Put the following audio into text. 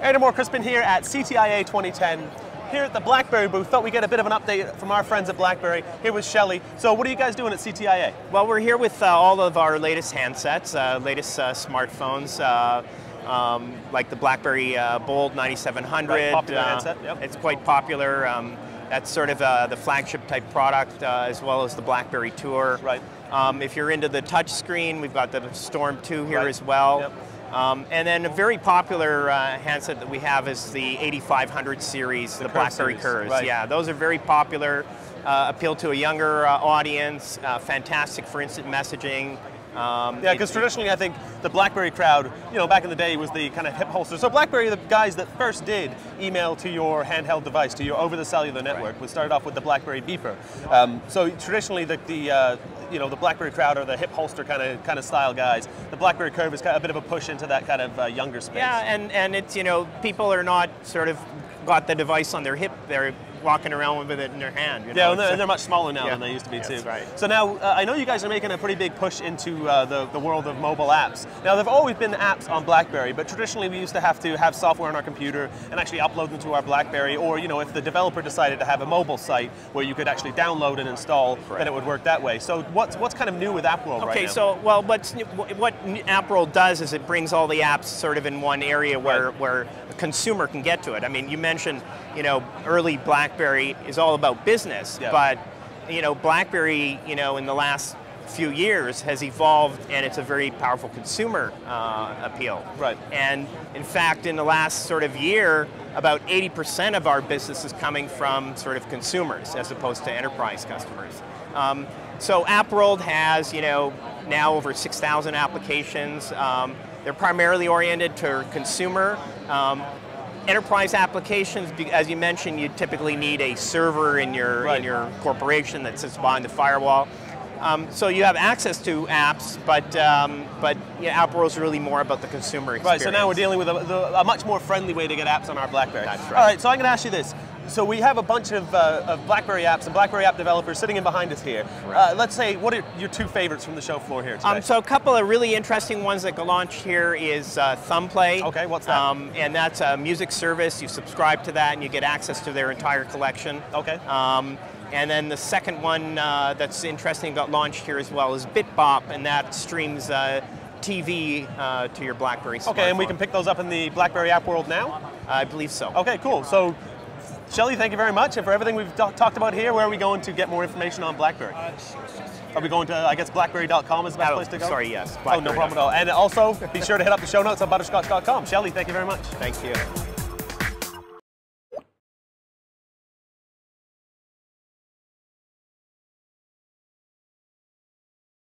Moore-Crispin here at CTIA 2010. Here at the BlackBerry booth, thought we'd get a bit of an update from our friends at BlackBerry. Here with Shelly. So what are you guys doing at CTIA? Well, we're here with all of our latest handsets, latest smartphones, like the BlackBerry Bold 9700. Right, popular handset, yep. It's quite popular. That's sort of the flagship type product, as well as the BlackBerry Tour. Right. If you're into the touch screen, we've got the Storm 2 here as well. Yep. And then a very popular handset that we have is the 8500 series, the BlackBerry Curves. Right. Yeah, those are very popular, appeal to a younger audience, fantastic for instant messaging. Yeah, because traditionally I think the BlackBerry crowd, you know, back in the day was the kind of hip holster. So BlackBerry, the guys that first did email to your handheld device, to your over-the-cellular network, right. We started off with the BlackBerry beeper. So traditionally the BlackBerry crowd are the hip holster kind of style guys. The BlackBerry Curve is kind of a bit of a push into that kind of younger space. Yeah, and it's, you know, people are not sort of got the device on their hip, they're walking around with it in their hand. You know? Yeah, and they're much smaller now than they used to be too. That's right. So now, I know you guys are making a pretty big push into the world of mobile apps. Now, there have always been apps on BlackBerry, but traditionally we used to have software on our computer and actually upload them to our BlackBerry, or, you know, if the developer decided to have a mobile site where you could actually download and install, then it would work that way. So what's kind of new with App World right now? Okay, so, well, what App World does is it brings all the apps sort of in one area where a consumer can get to it. I mean, you mentioned, you know, early BlackBerry is all about business, but, you know, BlackBerry, you know, in the last few years has evolved, and it's a very powerful consumer appeal. Right. And in fact, in the last sort of year, about 80% of our business is coming from sort of consumers as opposed to enterprise customers. So App World has, you know, now over 6,000 applications. They're primarily oriented to consumer. Enterprise applications, as you mentioned, you typically need a server in your corporation that sits behind the firewall. So you have access to apps, but yeah, App World is really more about the consumer experience. Right, so now we're dealing with a much more friendly way to get apps on our BlackBerry. That's right. All right, so I'm going to ask you this. So we have a bunch of BlackBerry apps and BlackBerry app developers sitting in behind us here. Let's say, what are your two favorites from the show floor here today? So a couple of really interesting ones that got launched here is Thumbplay. Okay, what's that? And that's a music service. You subscribe to that and you get access to their entire collection. Okay. And then the second one that's interesting got launched here as well is Bitbop, and that streams TV to your BlackBerry smartphone. Okay, and we can pick those up in the BlackBerry App World now? I believe so. Okay, cool. So, Shelly, thank you very much. And for everything we've talked about here, where are we going to get more information on BlackBerry? Are we going to, I guess, BlackBerry.com is the best place to go? Sorry, yes. Oh, no problem at all. And also, be sure to hit up the show notes on butterscotch.com. Shelly, thank you very much. Thank you.